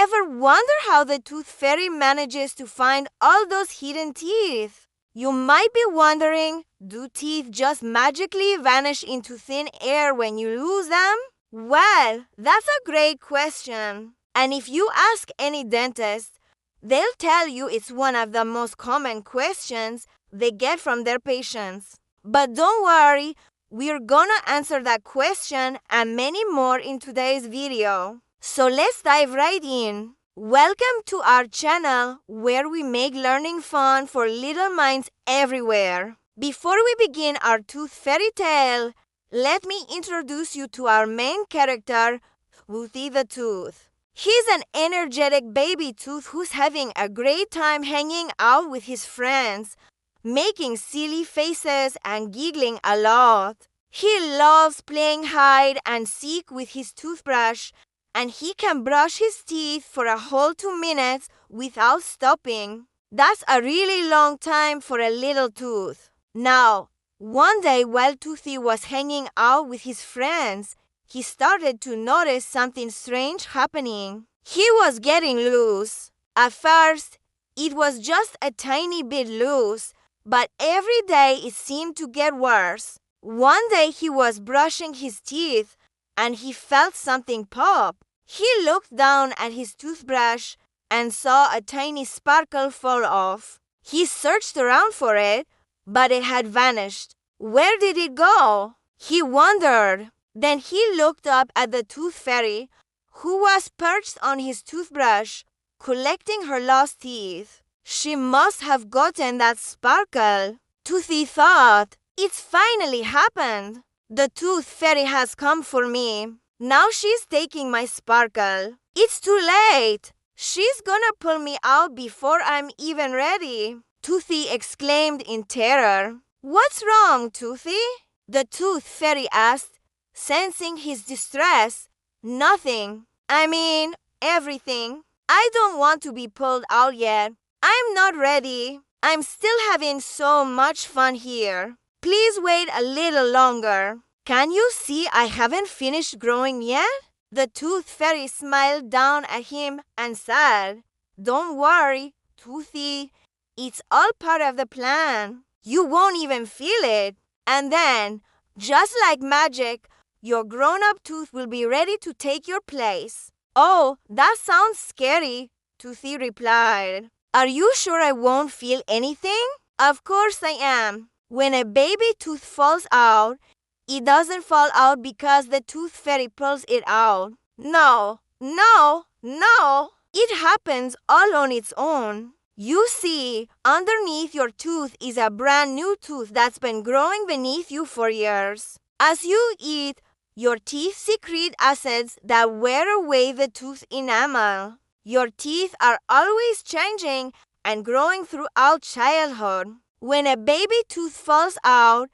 Ever wonder how the tooth fairy manages to find all those hidden teeth? You might be wondering, do teeth just magically vanish into thin air when you lose them? Well, that's a great question. And if you ask any dentist, they'll tell you it's one of the most common questions they get from their patients. But don't worry, we're gonna answer that question and many more in today's video. So let's dive right in. Welcome to our channel where we make learning fun for little minds everywhere. Before we begin our tooth fairy tale, let me introduce you to our main character, Toothy the Tooth. He's an energetic baby tooth who's having a great time hanging out with his friends, making silly faces and giggling a lot. He loves playing hide and seek with his toothbrush, and he can brush his teeth for a whole 2 minutes without stopping. That's a really long time for a little tooth. Now, one day while Toothy was hanging out with his friends, he started to notice something strange happening. He was getting loose. At first, it was just a tiny bit loose, but every day it seemed to get worse. One day he was brushing his teeth and he felt something pop. He looked down at his toothbrush and saw a tiny sparkle fall off. He searched around for it, but it had vanished. Where did it go? He wondered. Then he looked up at the tooth fairy, who was perched on his toothbrush, collecting her lost teeth. She must have gotten that sparkle. Toothy thought, "It's finally happened. The tooth fairy has come for me. Now she's taking my sparkle. It's too late. She's gonna pull me out before I'm even ready." Toothy exclaimed in terror. "What's wrong, Toothy?" the tooth fairy asked, sensing his distress. "Nothing. I mean, everything. I don't want to be pulled out yet. I'm not ready. I'm still having so much fun here. Please wait a little longer. Can you see I haven't finished growing yet?" The tooth fairy smiled down at him and said, "Don't worry, Toothy. It's all part of the plan. You won't even feel it. And then, just like magic, your grown-up tooth will be ready to take your place." "Oh, that sounds scary," Toothy replied. "Are you sure I won't feel anything?" "Of course I am. When a baby tooth falls out, it doesn't fall out because the tooth fairy pulls it out. No. It happens all on its own. You see, underneath your tooth is a brand new tooth that's been growing beneath you for years. As you eat, your teeth secrete acids that wear away the tooth enamel. Your teeth are always changing and growing throughout childhood. When a baby tooth falls out,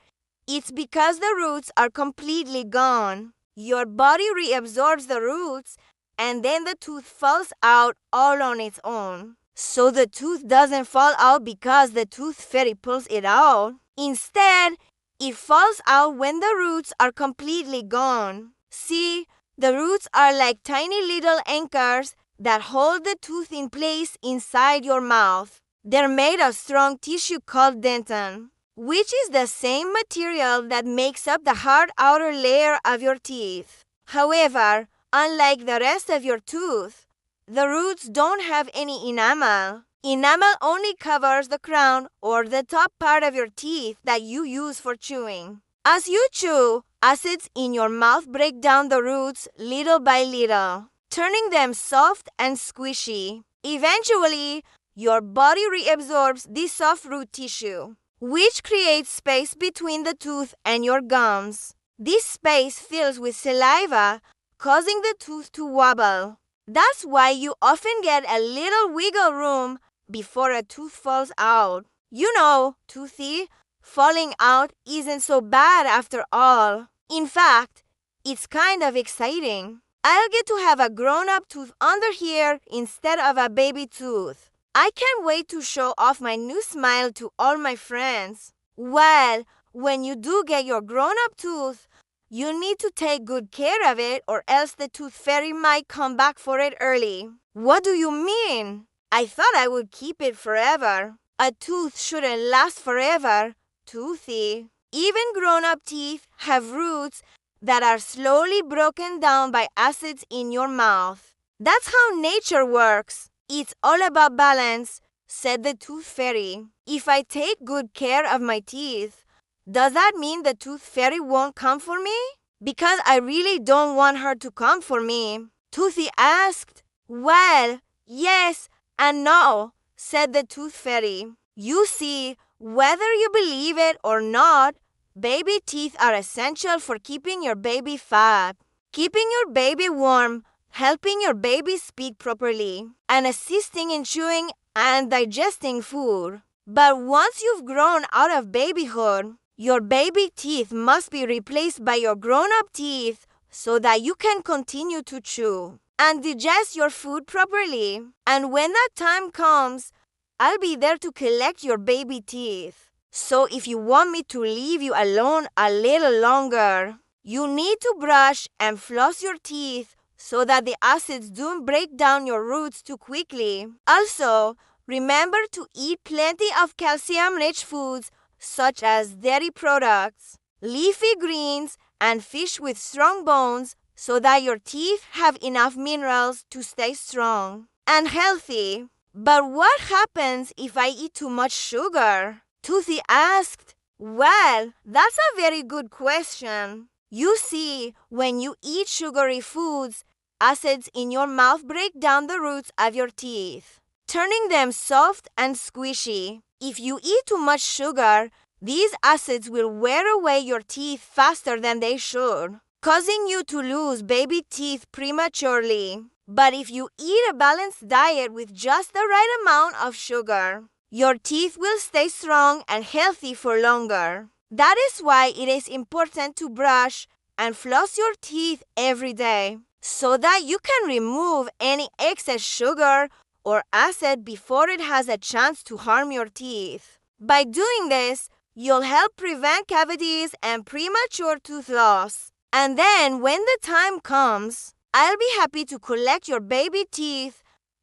it's because the roots are completely gone. Your body reabsorbs the roots, and then the tooth falls out all on its own. So the tooth doesn't fall out because the tooth fairy pulls it out. Instead, it falls out when the roots are completely gone. See, the roots are like tiny little anchors that hold the tooth in place inside your mouth. They're made of strong tissue called dentin, which is the same material that makes up the hard outer layer of your teeth. However, unlike the rest of your tooth, the roots don't have any enamel. Enamel only covers the crown or the top part of your teeth that you use for chewing. As you chew, acids in your mouth break down the roots little by little, turning them soft and squishy. Eventually, your body reabsorbs this soft root tissue, which creates space between the tooth and your gums. This space fills with saliva, causing the tooth to wobble. That's why you often get a little wiggle room before a tooth falls out. You know, Toothy, falling out isn't so bad after all. In fact, it's kind of exciting. I'll get to have a grown-up tooth under here instead of a baby tooth. I can't wait to show off my new smile to all my friends. Well, when you do get your grown-up tooth, you need to take good care of it or else the tooth fairy might come back for it early. What do you mean? I thought I would keep it forever. A tooth shouldn't last forever. Toothy. Even grown-up teeth have roots that are slowly broken down by acids in your mouth. That's how nature works. It's all about balance, said the tooth fairy. If I take good care of my teeth, does that mean the tooth fairy won't come for me? Because I really don't want her to come for me. Toothy asked. Well, yes and no, said the tooth fairy. You see, whether you believe it or not, baby teeth are essential for keeping your baby fat, keeping your baby warm, helping your baby speak properly, and assisting in chewing and digesting food. But once you've grown out of babyhood, your baby teeth must be replaced by your grown-up teeth so that you can continue to chew and digest your food properly. And when that time comes, I'll be there to collect your baby teeth. So if you want me to leave you alone a little longer, you need to brush and floss your teeth so that the acids don't break down your roots too quickly. Also, remember to eat plenty of calcium-rich foods such as dairy products, leafy greens, and fish with strong bones so that your teeth have enough minerals to stay strong and healthy. But what happens if I eat too much sugar? Toothy asked. Well, that's a very good question. You see, when you eat sugary foods, acids in your mouth break down the roots of your teeth, turning them soft and squishy. If you eat too much sugar, these acids will wear away your teeth faster than they should, causing you to lose baby teeth prematurely. But if you eat a balanced diet with just the right amount of sugar, your teeth will stay strong and healthy for longer. That is why it is important to brush and floss your teeth every day, so that you can remove any excess sugar or acid before it has a chance to harm your teeth. By doing this, you'll help prevent cavities and premature tooth loss. And then when the time comes, I'll be happy to collect your baby teeth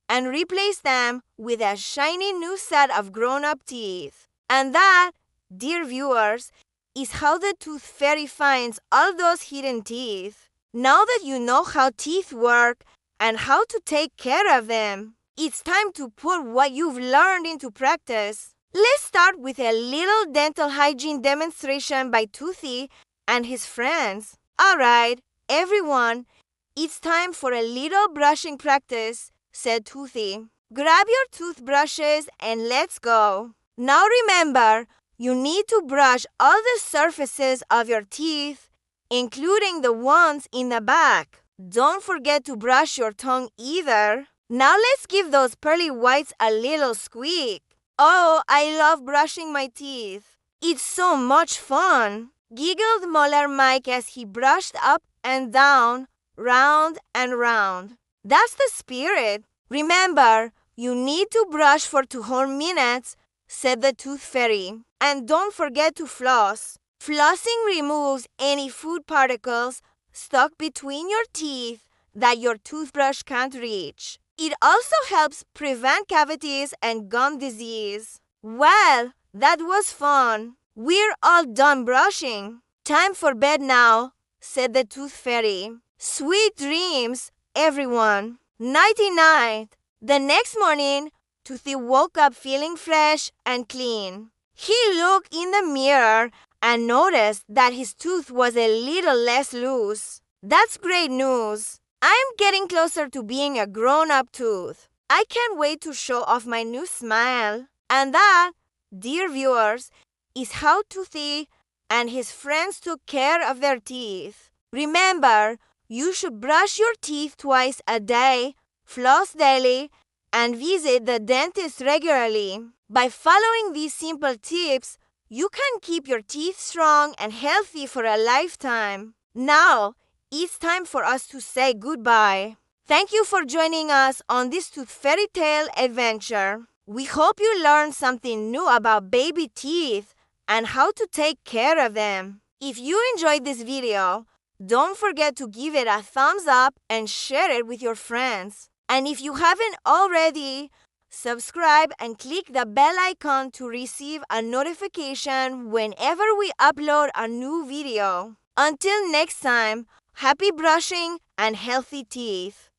and replace them with a shiny new set of grown-up teeth. And that, dear viewers, is how the tooth fairy finds all those hidden teeth. Now that you know how teeth work and how to take care of them, it's time to put what you've learned into practice. Let's start with a little dental hygiene demonstration by Toothy and his friends. Alright, everyone, it's time for a little brushing practice, said Toothy. Grab your toothbrushes and let's go. Now remember, you need to brush all the surfaces of your teeth, including the ones in the back. Don't forget to brush your tongue either. Now let's give those pearly whites a little squeak. Oh, I love brushing my teeth. It's so much fun, giggled Molar Mike as he brushed up and down, round and round. That's the spirit. Remember, you need to brush for 2 whole minutes, said the tooth fairy. And don't forget to floss. Flossing removes any food particles stuck between your teeth that your toothbrush can't reach. It also helps prevent cavities and gum disease. Well, that was fun. We're all done brushing. Time for bed now, said the tooth fairy. Sweet dreams, everyone. Nighty-night. The next morning, Toothy woke up feeling fresh and clean. He looked in the mirror and noticed that his tooth was a little less loose. That's great news. I'm getting closer to being a grown-up tooth. I can't wait to show off my new smile. And that, dear viewers, is how Toothy and his friends took care of their teeth. Remember, you should brush your teeth twice a day, floss daily, and visit the dentist regularly. By following these simple tips, you can keep your teeth strong and healthy for a lifetime. Now, it's time for us to say goodbye. Thank you for joining us on this tooth fairy tale adventure. We hope you learned something new about baby teeth and how to take care of them. If you enjoyed this video, don't forget to give it a thumbs up and share it with your friends. And if you haven't already, subscribe and click the bell icon to receive a notification whenever we upload a new video. Until next time, happy brushing and healthy teeth.